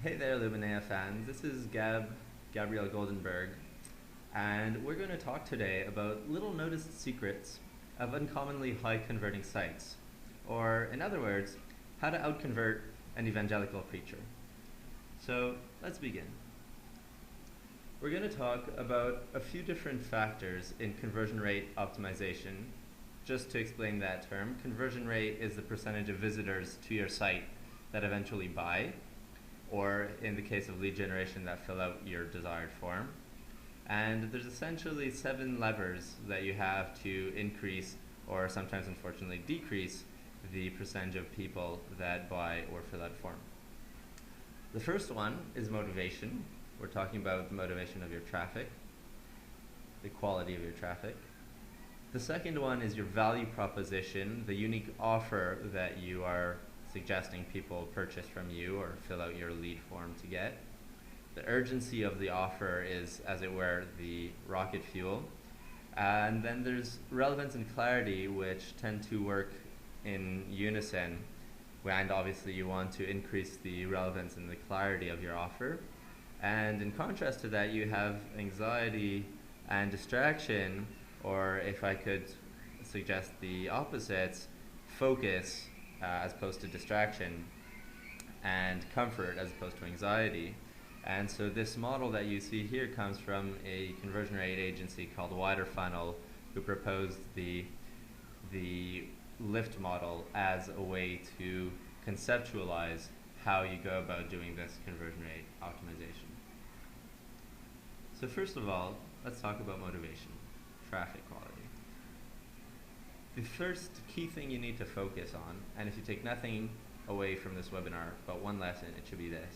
Hey there, Luminea fans. This is Gabrielle Goldenberg, and we're going to talk today about little noticed secrets of uncommonly high converting sites, or in other words, how to outconvert an evangelical preacher. So let's begin. We're going to talk about a few different factors in conversion rate optimization. Just to explain that term, conversion rate is the percentage of visitors to your site that eventually buy, or in the case of lead generation, that fill out your desired form. And there's essentially 7 levers that you have to increase, or sometimes unfortunately decrease, the percentage of people that buy or fill out form. The first one is motivation. We're talking about the motivation of your traffic, the quality of your traffic. The second one is your value proposition, the unique offer that you are suggesting people purchase from you or fill out your lead form to get. The urgency of the offer is, as it were, the rocket fuel. And then there's relevance and clarity, which tend to work in unison. And obviously you want to increase the relevance and the clarity of your offer. And in contrast to that, you have anxiety and distraction, or if I could suggest the opposites, focus as opposed to distraction, and comfort as opposed to anxiety. And so this model that you see here comes from a conversion rate agency called Wider Funnel, who proposed the lift model as a way to conceptualize how you go about doing this conversion rate optimization. So first of all, let's talk about motivation, traffic quality. The first key thing you need to focus on, and if you take nothing away from this webinar but one lesson, it should be this.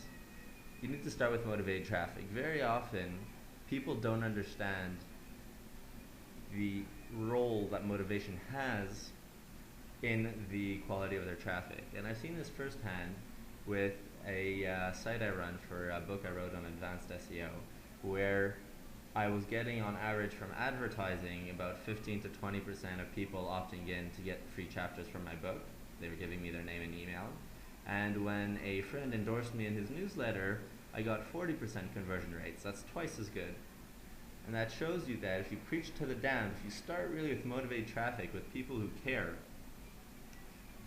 You need to start with motivated traffic. Very often, people don't understand the role that motivation has in the quality of their traffic. And I've seen this firsthand with a site I run for a book I wrote on advanced SEO, where I was getting on average from advertising about 15 to 20% of people opting in to get free chapters from my book. They were giving me their name and email. And when a friend endorsed me in his newsletter, I got 40% conversion rates. That's twice as good. And that shows you that if you preach to the damned, if you start really with motivated traffic, with people who care,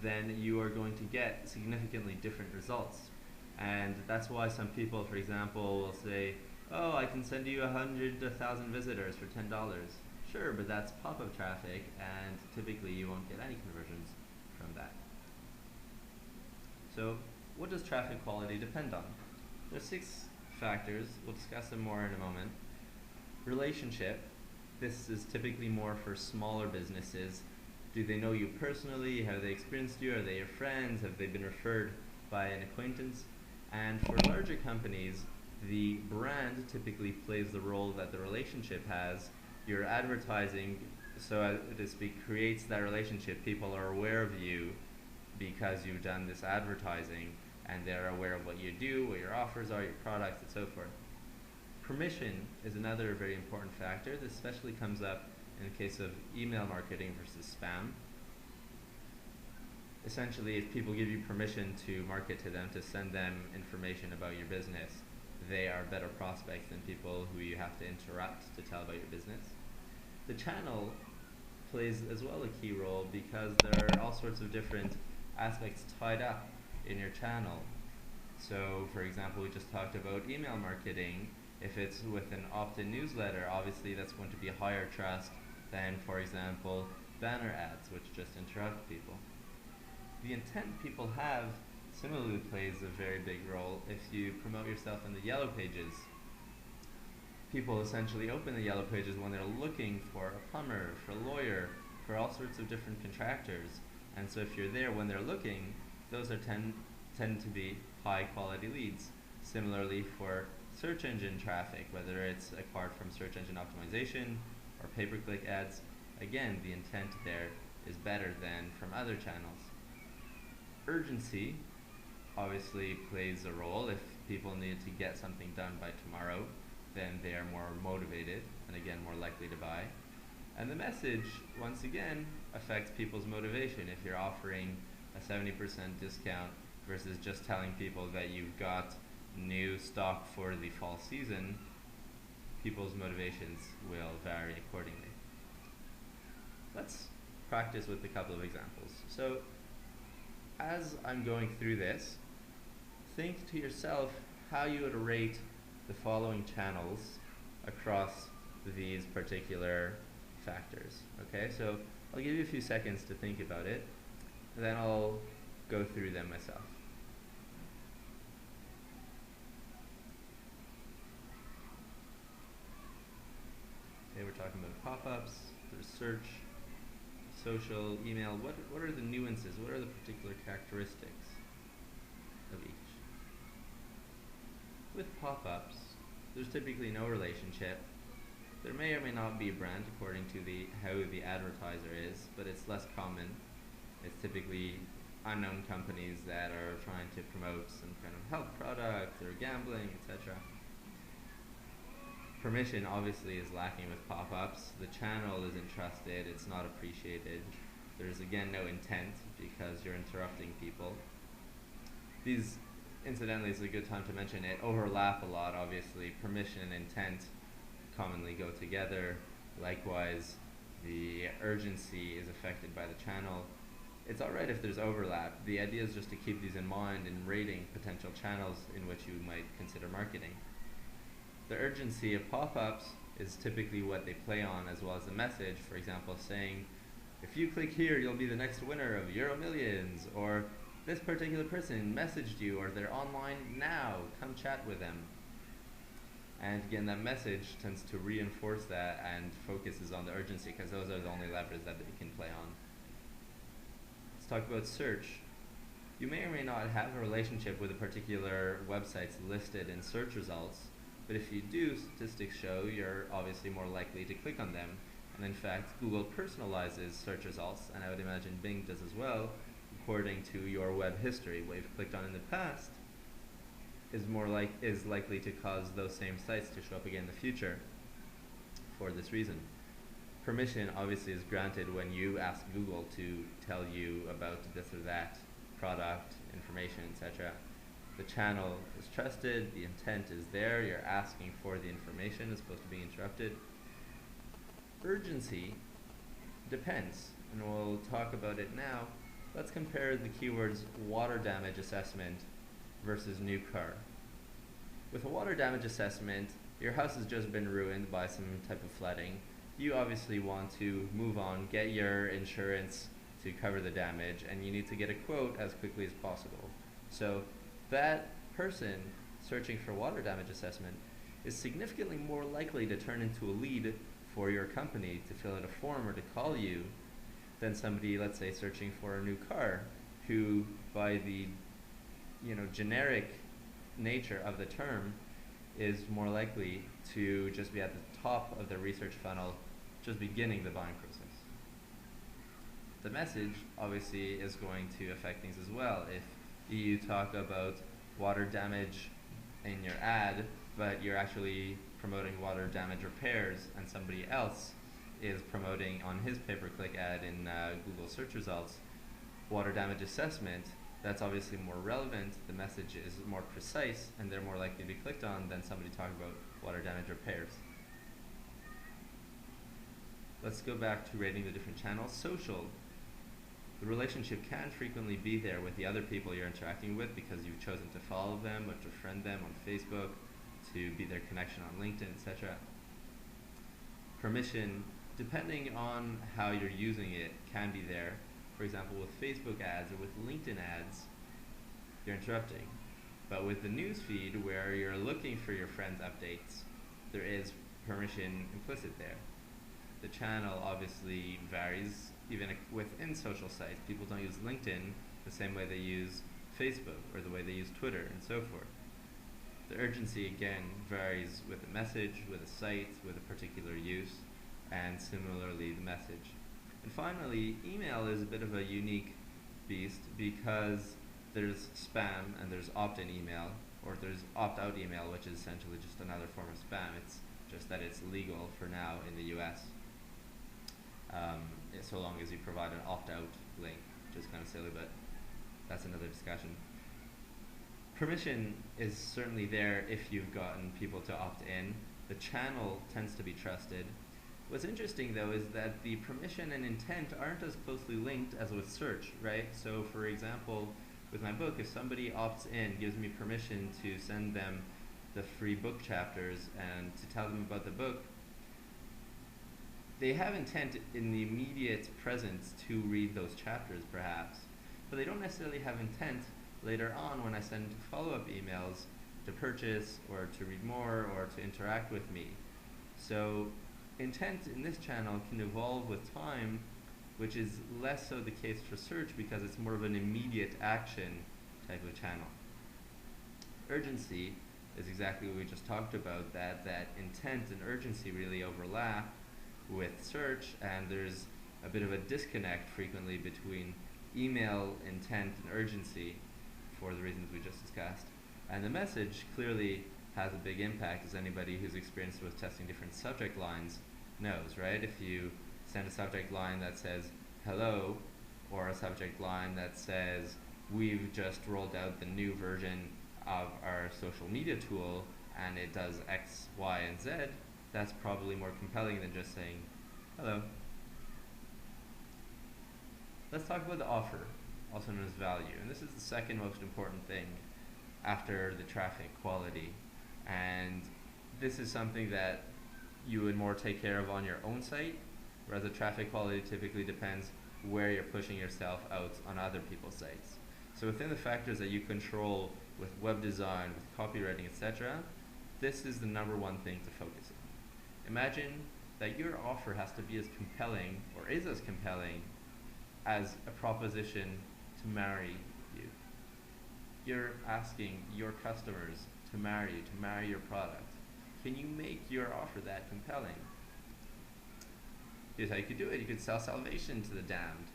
then you are going to get significantly different results. And that's why some people, for example, will say, oh, I can send you 100 to 1,000 visitors for $10. Sure, but that's pop-up traffic, and typically you won't get any conversions from that. So what does traffic quality depend on? There's 6 factors. We'll discuss them more in a moment. Relationship. This is typically more for smaller businesses. Do they know you personally? Have they experienced you? Are they your friends? Have they been referred by an acquaintance? And for larger companies, the brand typically plays the role that the relationship has. Your advertising, so to speak, creates that relationship. People are aware of you because you've done this advertising, and they're aware of what you do, what your offers are, your products, and so forth. Permission is another very important factor. This especially comes up in the case of email marketing versus spam. Essentially, if people give you permission to market to them, to send them information about your business, they are better prospects than people who you have to interrupt to tell about your business. The channel plays as well a key role because there are all sorts of different aspects tied up in your channel. So, for example, we just talked about email marketing. If it's with an opt-in newsletter, obviously that's going to be higher trust than, for example, banner ads, which just interrupt people. The intent people have similarly plays a very big role. If you promote yourself in the yellow pages, people essentially open the yellow pages when they're looking for a plumber, for a lawyer, for all sorts of different contractors. And so if you're there when they're looking, those are tend to be high quality leads. Similarly for search engine traffic, whether it's acquired from search engine optimization or pay-per-click ads, again, the intent there is better than from other channels. Urgency obviously plays a role. If people need to get something done by tomorrow, then they are more motivated and again more likely to buy. And the message, once again, affects people's motivation. If you're offering a 70% discount versus just telling people that you've got new stock for the fall season, people's motivations will vary accordingly. Let's practice with a couple of examples. So, as I'm going through this, think to yourself how you would rate the following channels across these particular factors. Okay, so I'll give you a few seconds to think about it, and then I'll go through them myself. Okay, we're talking about pop-ups, there's search, social, email. What are the nuances? What are the particular characteristics of each? With pop-ups, there's typically no relationship. There may or may not be a brand according to how the advertiser is, but it's less common. It's typically unknown companies that are trying to promote some kind of health product or gambling, etc. Permission obviously is lacking with pop-ups. The channel isn't trusted, it's not appreciated. There's again no intent because you're interrupting people. These, incidentally, is a good time to mention it, overlap a lot obviously. Permission and intent commonly go together. Likewise, the urgency is affected by the channel. It's alright if there's overlap. The idea is just to keep these in mind in rating potential channels in which you might consider marketing. The urgency of pop-ups is typically what they play on, as well as the message, for example, saying, if you click here, you'll be the next winner of Euro Millions, or this particular person messaged you, or they're online now, come chat with them. And again, that message tends to reinforce that and focuses on the urgency, because those are the only levers that they can play on. Let's talk about search. You may or may not have a relationship with a particular website listed in search results, but if you do, statistics show you're obviously more likely to click on them. And in fact, Google personalizes search results, and I would imagine Bing does as well, according to your web history. What you've clicked on in the past is likely to cause those same sites to show up again in the future for this reason. Permission obviously is granted when you ask Google to tell you about this or that product, information, etc. The channel is trusted, the intent is there, you're asking for the information as opposed to being interrupted. Urgency depends, and we'll talk about it now. Let's compare the keywords water damage assessment versus new car. With a water damage assessment, your house has just been ruined by some type of flooding. You obviously want to move on, get your insurance to cover the damage, and you need to get a quote as quickly as possible. So that person searching for water damage assessment is significantly more likely to turn into a lead for your company to fill out a form or to call you than somebody, let's say, searching for a new car, who by the generic nature of the term is more likely to just be at the top of the research funnel, just beginning the buying process. The message obviously is going to affect things as well. If you talk about water damage in your ad, but you're actually promoting water damage repairs, and somebody else is promoting on his pay-per-click ad in Google search results water damage assessment, that's obviously more relevant, the message is more precise, and they're more likely to be clicked on than somebody talking about water damage repairs. Let's go back to rating the different channels. Social. The relationship can frequently be there with the other people you're interacting with because you've chosen to follow them or to friend them on Facebook, to be their connection on LinkedIn, etc. Permission, depending on how you're using it, can be there. For example, with Facebook ads or with LinkedIn ads, you're interrupting. But with the news feed, where you're looking for your friends' updates, there is permission implicit there. The channel obviously varies even within social sites. People don't use LinkedIn the same way they use Facebook or the way they use Twitter and so forth. The urgency again varies with the message, with a site, with a particular use, and similarly the message. And finally, email is a bit of a unique beast because there's spam and there's opt-in email, or there's opt-out email, which is essentially just another form of spam. It's just that it's legal for now in the US. So long as you provide an opt-out link, which is kind of silly, but that's another discussion. Permission is certainly there if you've gotten people to opt in. The channel tends to be trusted. What's interesting though is that the permission and intent aren't as closely linked as with search, right? So for example, with my book, if somebody opts in, gives me permission to send them the free book chapters and to tell them about the book, they have intent in the immediate present to read those chapters perhaps, but they don't necessarily have intent later on when I send follow-up emails to purchase or to read more or to interact with me. So intent in this channel can evolve with time, which is less so the case for search because it's more of an immediate action type of channel. Urgency is exactly what we just talked about, that intent and urgency really overlap with search, and there's a bit of a disconnect frequently between email intent and urgency for the reasons we just discussed. And the message clearly has a big impact, as anybody who's experienced with testing different subject lines knows, right? If you send a subject line that says hello, or a subject line that says we've just rolled out the new version of our social media tool and it does X, Y, and Z, that's probably more compelling than just saying hello. Let's talk about the offer, also known as value. And this is the second most important thing after the traffic quality. And this is something that you would more take care of on your own site, whereas the traffic quality typically depends where you're pushing yourself out on other people's sites. So within the factors that you control with web design, with copywriting, etc., this is the number one thing to focus on. Imagine that your offer has to be as compelling, or is as compelling, as a proposition to marry you. You're asking your customers to marry you, to marry your product. Can you make your offer that compelling? Here's how you could do it. You could sell salvation to the damned.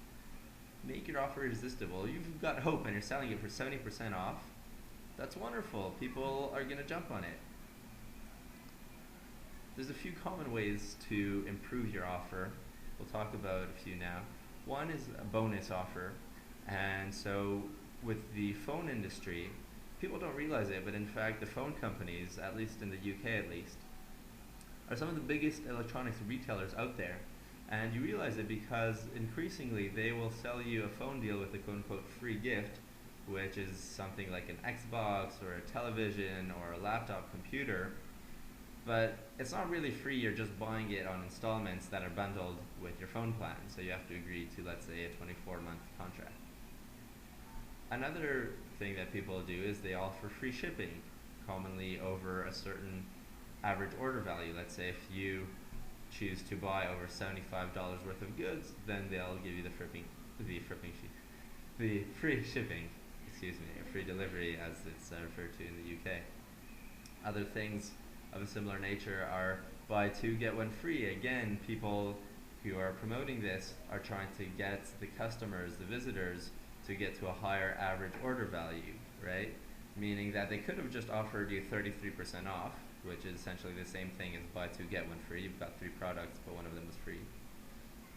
Make your offer irresistible. You've got hope and you're selling it for 70% off. That's wonderful. People are going to jump on it. There's a few common ways to improve your offer. We'll talk about a few now. One is a bonus offer. And so with the phone industry, people don't realize it, but in fact the phone companies, at least in the UK at least, are some of the biggest electronics retailers out there. And you realize it because increasingly they will sell you a phone deal with a quote-unquote free gift, which is something like an Xbox or a television or a laptop computer. But it's not really free, you're just buying it on installments that are bundled with your phone plan. So you have to agree to, let's say, a 24-month contract. Another thing that people do is they offer free shipping, commonly over a certain average order value. Let's say if you choose to buy over $75 worth of goods, then they'll give you the free shipping, or free delivery as it's referred to in the UK. Other things of a similar nature are buy two, get one free. Again, people who are promoting this are trying to get the customers, the visitors, to get to a higher average order value, right? Meaning that they could have just offered you 33% off, which is essentially the same thing as buy two, get one free. You've got 3 products, but one of them is free.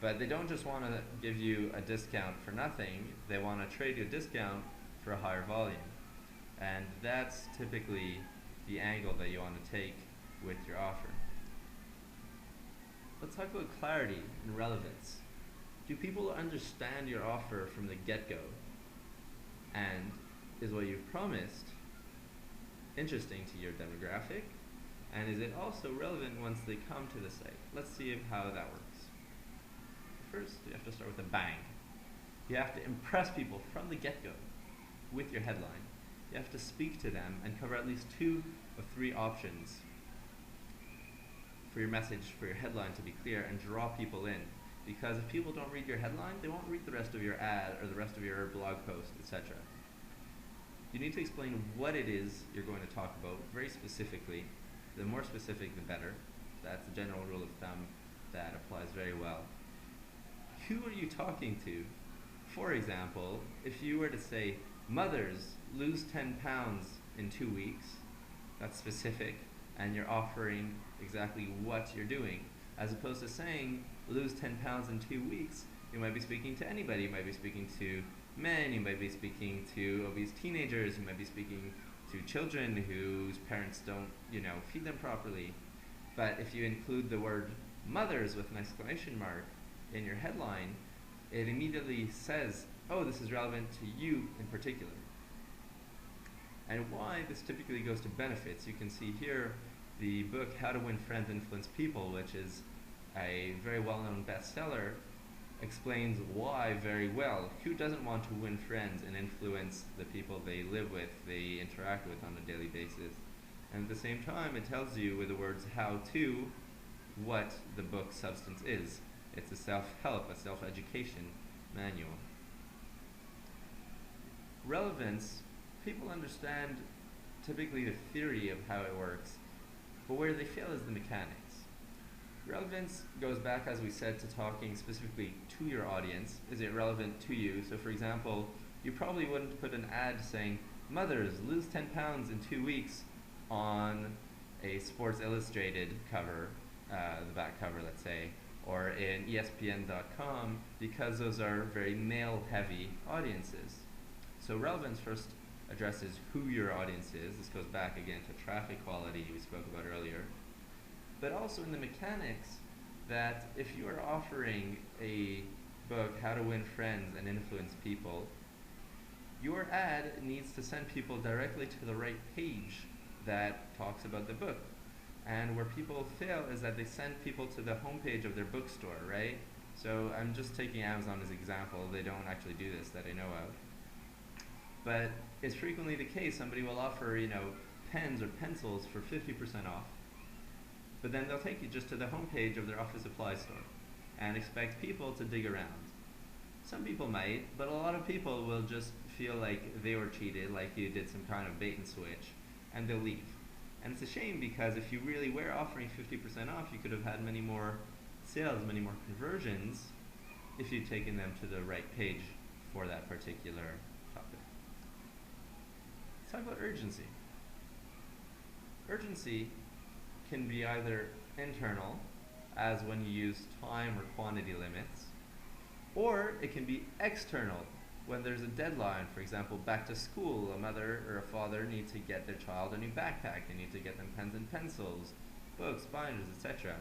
But they don't just want to give you a discount for nothing, they want to trade you a discount for a higher volume. And that's typically the angle that you want to take with your offer. Let's talk about clarity and relevance. Do people understand your offer from the get-go? And is what you've promised interesting to your demographic? And is it also relevant once they come to the site? Let's see how that works. First, you have to start with a bang. You have to impress people from the get-go with your headline. You have to speak to them and cover at least 2 of 3 options for your message, for your headline to be clear and draw people in. Because if people don't read your headline, they won't read the rest of your ad or the rest of your blog post, etc. You need to explain what it is you're going to talk about very specifically. The more specific, the better. That's a general rule of thumb that applies very well. Who are you talking to? For example, if you were to say, mothers lose 10 pounds in 2 weeks, that's specific, and you're offering exactly what you're doing. As opposed to saying, lose 10 pounds in 2 weeks, you might be speaking to anybody. You might be speaking to men, you might be speaking to obese teenagers, you might be speaking to children whose parents don't, feed them properly. But if you include the word mothers with an exclamation mark in your headline, it immediately says, oh, this is relevant to you in particular. And why this typically goes to benefits. You can see here the book How to Win Friends and Influence People, which is a very well-known bestseller, explains why very well. Who doesn't want to win friends and influence the people they live with, they interact with on a daily basis? And at the same time, it tells you with the words how to what the book's substance is. It's a self-help, a self-education manual. Relevance, people understand typically the theory of how it works, but where they fail is the mechanics. Relevance goes back, as we said, to talking specifically to your audience. Is it relevant to you? So for example, you probably wouldn't put an ad saying, mothers, lose 10 pounds in 2 weeks on a Sports Illustrated cover, the back cover, let's say, or in ESPN.com, because those are very male-heavy audiences. So relevance first addresses who your audience is. This goes back again to traffic quality we spoke about earlier. But also in the mechanics that if you are offering a book, How to Win Friends and Influence People, your ad needs to send people directly to the right page that talks about the book. And where people fail is that they send people to the homepage of their bookstore, right? So I'm just taking Amazon as an example. They don't actually do this that I know of. But it's frequently the case. Somebody will offer, pens or pencils for 50% off. But then they'll take you just to the homepage of their office supply store and expect people to dig around. Some people might, but a lot of people will just feel like they were cheated, like you did some kind of bait and switch, and they'll leave. And it's a shame because if you really were offering 50% off, you could have had many more sales, many more conversions if you'd taken them to the right page for that particular topic. Let's talk about urgency. Urgency can be either internal, as when you use time or quantity limits, or it can be external, when there's a deadline. For example, back to school, a mother or a father need to get their child a new backpack. They need to get them pens and pencils, books, binders, etc.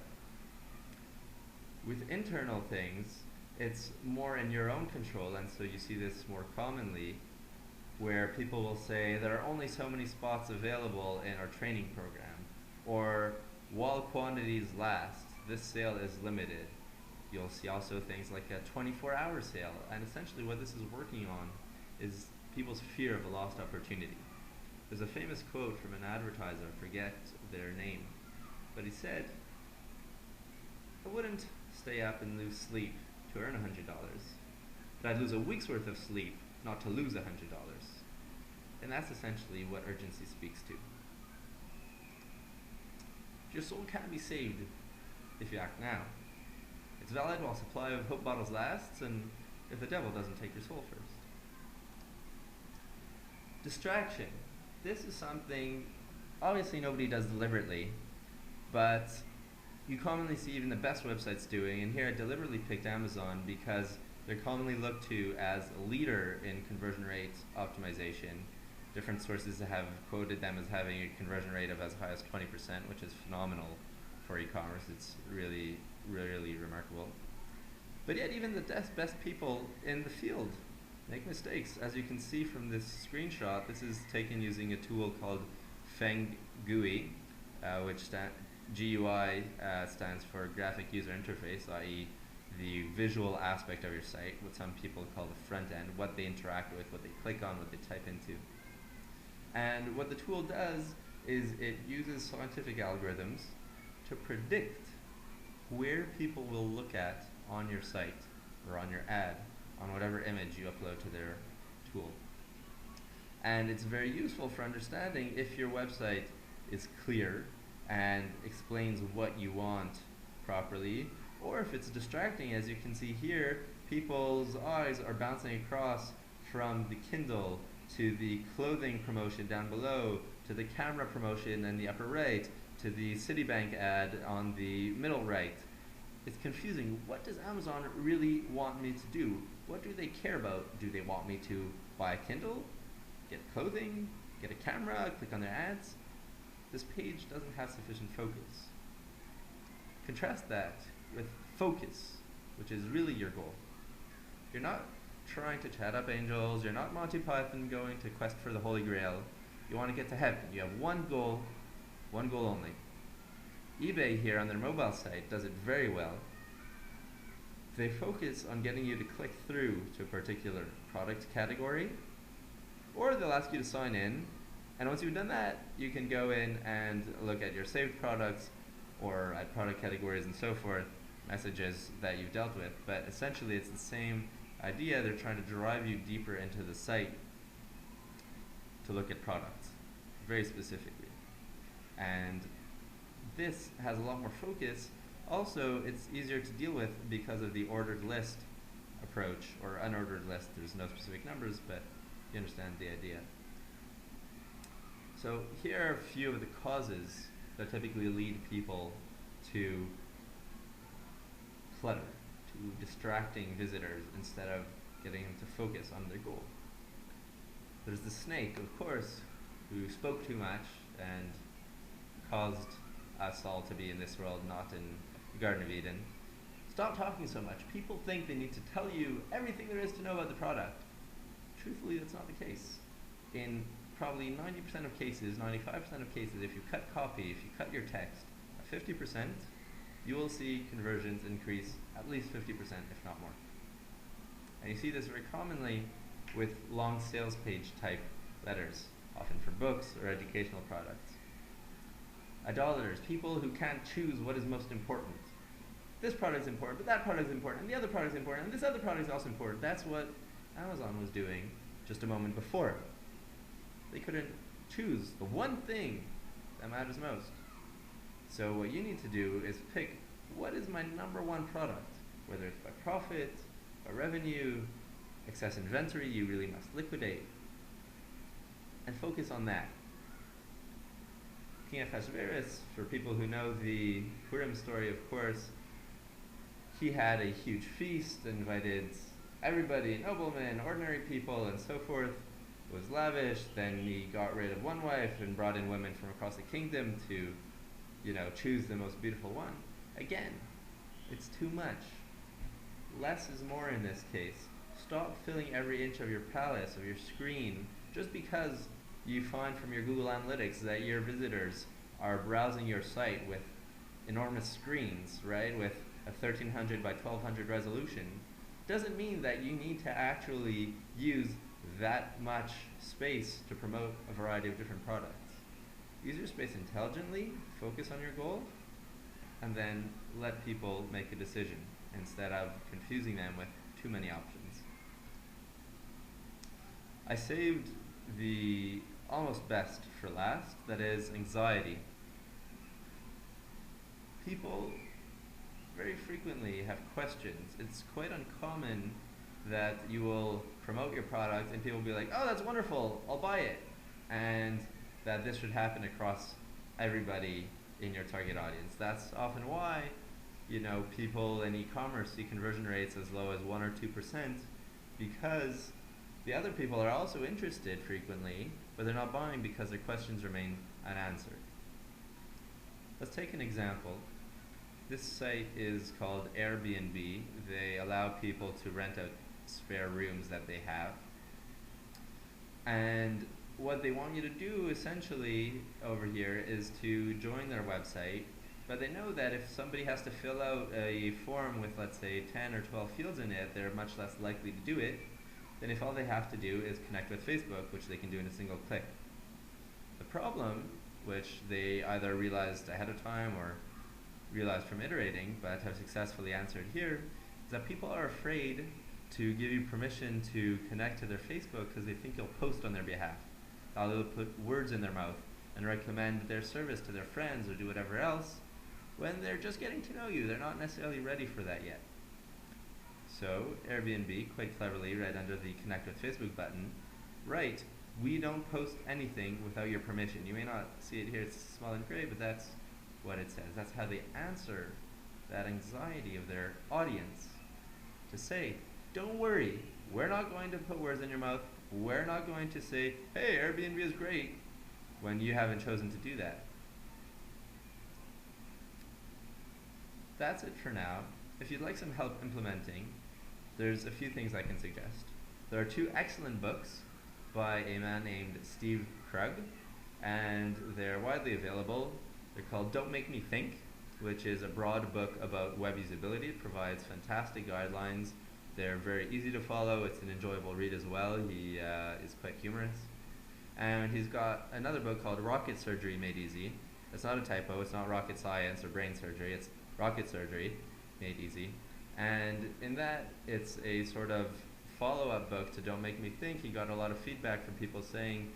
With internal things, it's more in your own control, and so you see this more commonly, where people will say there are only so many spots available in our training program, or while quantities last, this sale is limited. You'll see also things like a 24-hour sale, and essentially what this is working on is people's fear of a lost opportunity. There's a famous quote from an advertiser, I forget their name, but he said, I wouldn't stay up and lose sleep to earn $100, but I'd lose a week's worth of sleep not to lose $100. And that's essentially what urgency speaks to. Your soul can't be saved if you act now. It's valid while supply of hope bottles lasts, and if the devil doesn't take your soul first. Distraction. This is something obviously nobody does deliberately, but you commonly see even the best websites doing, and here I deliberately picked Amazon because they're commonly looked to as a leader in conversion rate optimization. Different sources have quoted them as having a conversion rate of as high as 20%, which is phenomenal for e-commerce. It's really, really remarkable. But yet even the best people in the field make mistakes. As you can see from this screenshot, this is taken using a tool called FengGui, which GUI stands for Graphic User Interface, i.e. the visual aspect of your site, what some people call the front end, what they interact with, what they click on, what they type into. And what the tool does is it uses scientific algorithms to predict where people will look at on your site or on your ad, on whatever image you upload to their tool. And it's very useful for understanding if your website is clear and explains what you want properly, or if it's distracting. As you can see here, people's eyes are bouncing across from the Kindle to the clothing promotion down below, to the camera promotion in the upper right, to the Citibank ad on the middle right. It's confusing. What does Amazon really want me to do? What do they care about? Do they want me to buy a Kindle, get clothing, get a camera, click on their ads. This page doesn't have sufficient focus. Contrast that with focus, which is really your goal. You're not trying to chat up angels, you're not Monty Python going to quest for the Holy Grail. You want to get to heaven. You have one goal only. eBay here on their mobile site does it very well. They focus on getting you to click through to a particular product category, or they'll ask you to sign in, and once you've done that, you can go in and look at your saved products or at product categories and so forth, messages that you've dealt with. But essentially it's the same idea. They're trying to drive you deeper into the site to look at products very specifically. And this has a lot more focus. Also, it's easier to deal with because of the ordered list approach, or unordered list. There's no specific numbers, but you understand the idea. So here are a few of the causes that typically lead people to clutter, to distracting visitors instead of getting them to focus on their goal. There's the snake, of course, who spoke too much and caused us all to be in this world, not in the Garden of Eden. Stop talking so much. People think they need to tell you everything there is to know about the product. Truthfully, that's not the case. In probably 90% of cases, 95% of cases, if you cut copy, if you cut your text at 50%, you will see conversions increase at least 50%, if not more. And you see this very commonly with long sales page type letters, often for books or educational products. Idolaters, people who can't choose what is most important. This product is important, but that product is important, and the other product is important, and this other product is also important. That's what Amazon was doing just a moment before. They couldn't choose the one thing that matters most. So what you need to do is pick, what is my number one product? Whether it's by profit, by revenue, excess inventory you really must liquidate, and focus on that. King Ahasuerus, for people who know the Purim story, of course, he had a huge feast, invited everybody, noblemen, ordinary people, and so forth. It was lavish. Then he got rid of one wife and brought in women from across the kingdom to, choose the most beautiful one. Again, it's too much. Less is more in this case. Stop filling every inch of your palace, of your screen, just because you find from your Google Analytics that your visitors are browsing your site with enormous screens, right, with a 1300 by 1200 resolution. Doesn't mean that you need to actually use that much space to promote a variety of different products. Use your space intelligently, focus on your goal, and then let people make a decision instead of confusing them with too many options. I saved the almost best for last, that is anxiety. People very frequently have questions. It's quite uncommon that you will promote your product and people will be like, oh, that's wonderful, I'll buy it. And that this should happen across everybody in your target audience. That's often why, people in e-commerce see conversion rates as low as 1 or 2%, because the other people are also interested frequently, but they're not buying because their questions remain unanswered. Let's take an example. This site is called Airbnb. They allow people to rent out spare rooms that they have. And what they want you to do essentially over here is to join their website, but they know that if somebody has to fill out a form with, let's say, 10 or 12 fields in it, they're much less likely to do it than if all they have to do is connect with Facebook, which they can do in a single click. The problem, which they either realized ahead of time or realized from iterating, but have successfully answered here, is that people are afraid to give you permission to connect to their Facebook because they think you'll post on their behalf. They'll put words in their mouth and recommend their service to their friends or do whatever else when they're just getting to know you. They're not necessarily ready for that yet. So Airbnb, quite cleverly, right under the Connect with Facebook button, write, we don't post anything without your permission. You may not see it here, it's small and gray, but that's what it says. That's how they answer that anxiety of their audience, to say, don't worry, we're not going to put words in your mouth, We're not going to say, hey, Airbnb is great, when you haven't chosen to do that. That's it for now. If you'd like some help implementing, there's a few things I can suggest. There are two excellent books by a man named Steve Krug, and they're widely available. They're called Don't Make Me Think, which is a broad book about web usability. It provides fantastic guidelines. They're very easy to follow. It's an enjoyable read as well. He is quite humorous. And he's got another book called Rocket Surgery Made Easy. It's not a typo. It's not rocket science or brain surgery. It's Rocket Surgery Made Easy. And in that, it's a sort of follow-up book to Don't Make Me Think. He got a lot of feedback from people saying,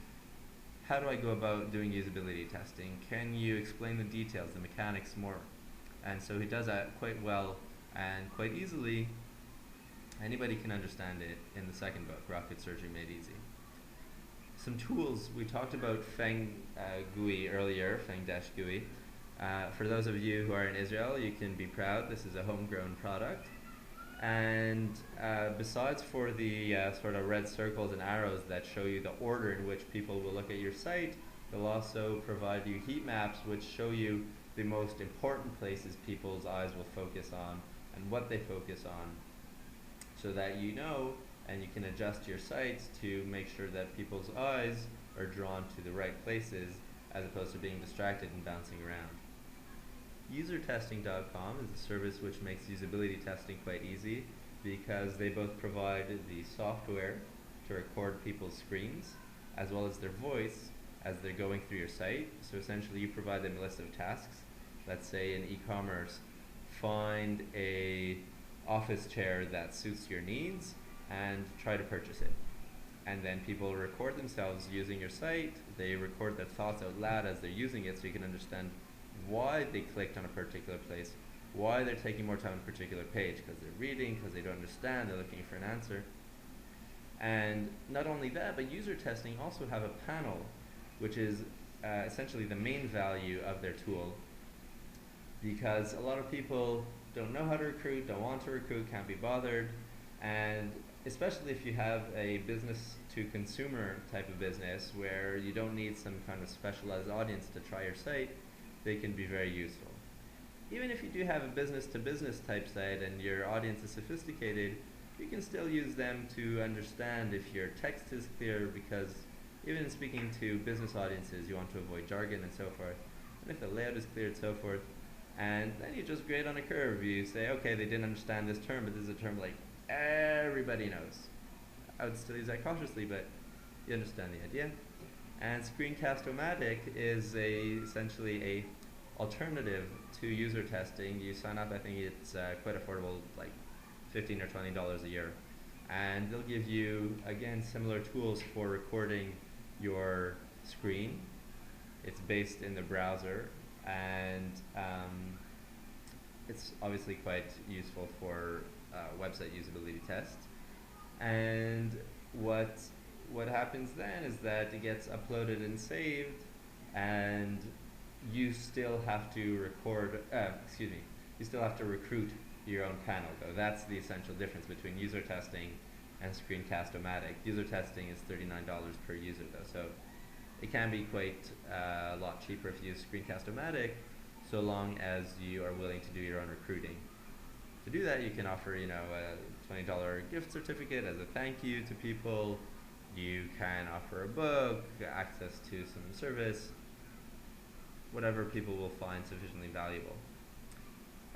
how do I go about doing usability testing? Can you explain the details, the mechanics more? And so he does that quite well and quite easily. Anybody can understand it in the second book, Rocket Surgery Made Easy. Some tools, we talked about FengGui earlier, Feng-GUI. For those of you who are in Israel, you can be proud. This is a homegrown product. And besides for the sort of red circles and arrows that show you the order in which people will look at your site, they'll also provide you heat maps which show you the most important places people's eyes will focus on and what they focus on, so that you know and you can adjust your sites to make sure that people's eyes are drawn to the right places as opposed to being distracted and bouncing around. Usertesting.com is a service which makes usability testing quite easy because they both provide the software to record people's screens as well as their voice as they're going through your site. So essentially you provide them a list of tasks. Let's say in e-commerce, find a office chair that suits your needs and try to purchase it. And then people record themselves using your site. They record their thoughts out loud as they're using it so you can understand why they clicked on a particular place, why they're taking more time on a particular page, because they're reading, because they don't understand, they're looking for an answer. And not only that, but user testing also have a panel, which is essentially the main value of their tool, because a lot of people don't know how to recruit, don't want to recruit, can't be bothered, and especially if you have a business to consumer type of business where you don't need some kind of specialized audience to try your site, they can be very useful. Even if you do have a business to business type site and your audience is sophisticated, you can still use them to understand if your text is clear, because even in speaking to business audiences you want to avoid jargon and so forth, and if the layout is clear and so forth. And then you just grade on a curve. You say, okay, they didn't understand this term, but this is a term like everybody knows. I would still use that cautiously, but you understand the idea. And Screencast-O-Matic is essentially a alternative to user testing. You sign up, I think it's quite affordable, like $15 or $20 a year. And they'll give you, again, similar tools for recording your screen. It's based in the browser, and it's obviously quite useful for website usability tests. And what happens then is that it gets uploaded and saved, and you still have to you still have to recruit your own panel, though. That's the essential difference between user testing and Screencast-O-Matic. User testing is $39 per user, though, so it can be quite a lot cheaper if you use Screencast-O-Matic, so long as you are willing to do your own recruiting. To do that, you can offer, a $20 gift certificate as a thank you to people. You can offer a book, access to some service, whatever people will find sufficiently valuable.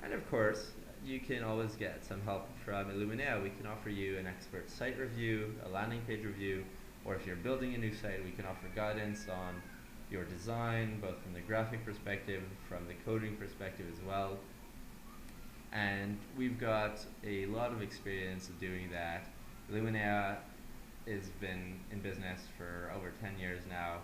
And of course, you can always get some help from Illuminea. We can offer you an expert site review, a landing page review, or if you're building a new site, we can offer guidance on your design, both from the graphic perspective, from the coding perspective as well. And we've got a lot of experience of doing that. Illuminea has been in business for over 10 years now.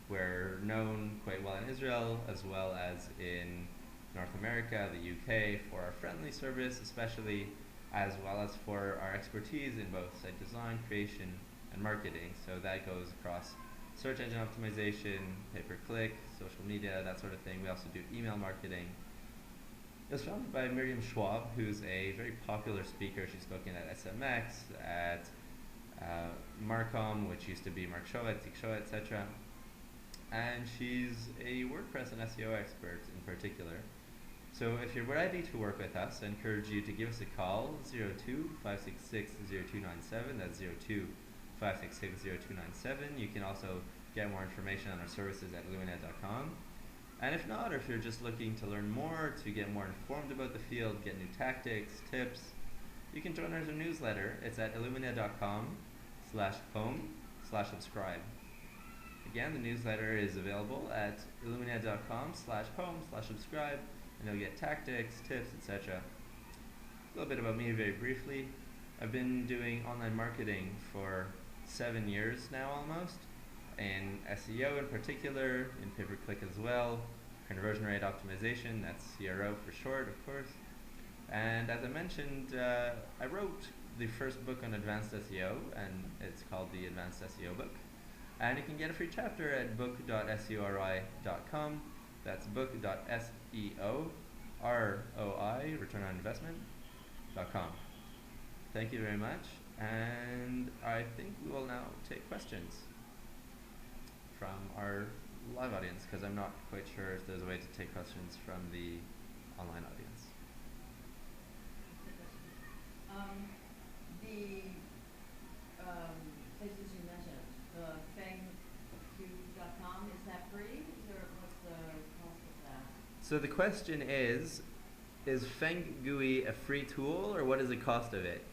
We're known quite well in Israel as well as in North America, the UK, for our friendly service especially, as well as for our expertise in both site design, creation, and marketing. So that goes across search engine optimization, pay-per-click, social media, that sort of thing. We also do email marketing. It was founded by Miriam Schwab, who's a very popular speaker. She's spoken at SMX, at Marcom, which used to be Mark Shoa, etc. And she's a WordPress and SEO expert in particular. So if you're ready to work with us, I encourage you to give us a call, 02-566-0297, that's 02-566-0297. You can also get more information on our services at illuminate.com. And if not, or if you're just looking to learn more, to get more informed about the field, get new tactics, tips, you can join our newsletter. It's at illuminate.com/home/subscribe. Again, the newsletter is available at illuminate.com/home/subscribe, and you'll get tactics, tips, etc. A little bit about me very briefly. I've been doing online marketing for 7 years now almost, in SEO in particular, in pay-per-click as well, conversion rate optimization, that's CRO for short, of course. And as I mentioned, I wrote the first book on advanced SEO, and it's called the Advanced SEO Book. And you can get a free chapter at book.seoroi.com. That's book.seoroi, return on investment.com. Thank you very much, and I think we will now take questions from our live audience, because I'm not quite sure if there's a way to take questions from the online audience. The places you mentioned, the FengGui.com, is that free? What's the cost of that? So the question is FengGui a free tool, or what is the cost of it?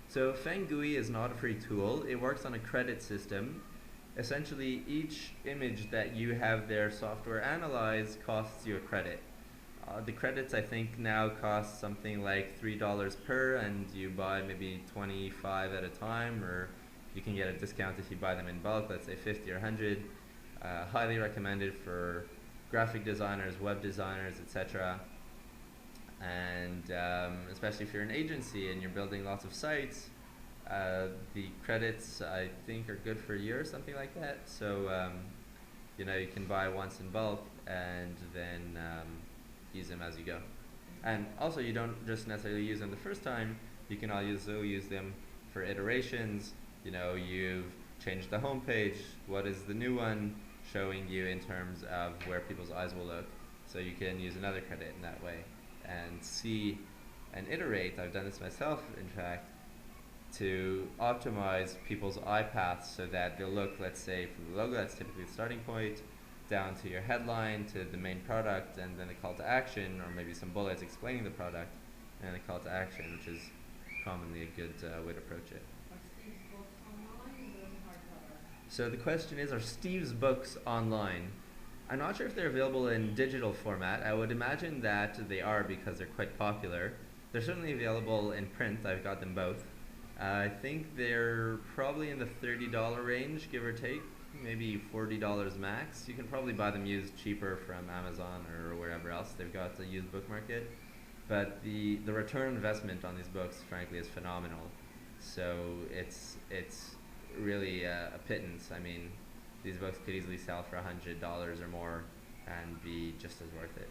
So FengGui is not a free tool. It works on a credit system. Essentially, each image that you have their software analyze costs you a credit. The credits, I think, now cost something like $3 per, and you buy maybe 25 at a time, or you can get a discount if you buy them in bulk, let's say 50 or 100. Highly recommended for graphic designers, web designers, etc. And especially if you're an agency and you're building lots of sites, the credits, I think, are good for a year or something like that. So you can buy once in bulk and then use them as you go. And also, you don't just necessarily use them the first time. You can also use them for iterations. You've changed the homepage. What is the new one showing you in terms of where people's eyes will look? So you can use another credit in that way and see and iterate. I've done this myself, in fact, to optimize people's eye paths so that they'll look, let's say, from the logo, that's typically the starting point, down to your headline, to the main product, and then a call to action, or maybe some bullets explaining the product, and a call to action, which is commonly a good way to approach it. Are Steve's books online, or those hardcover? So the question is, are Steve's books online? I'm not sure if they're available in digital format. I would imagine that they are, because they're quite popular. They're certainly available in print. I've got them both. I think they're probably in the $30 range, give or take, maybe $40 max. You can probably buy them used cheaper from Amazon or wherever else they've got the used book market. But the return on investment on these books, frankly, is phenomenal. So it's really a pittance. I mean, these books could easily sell for $100 or more and be just as worth it.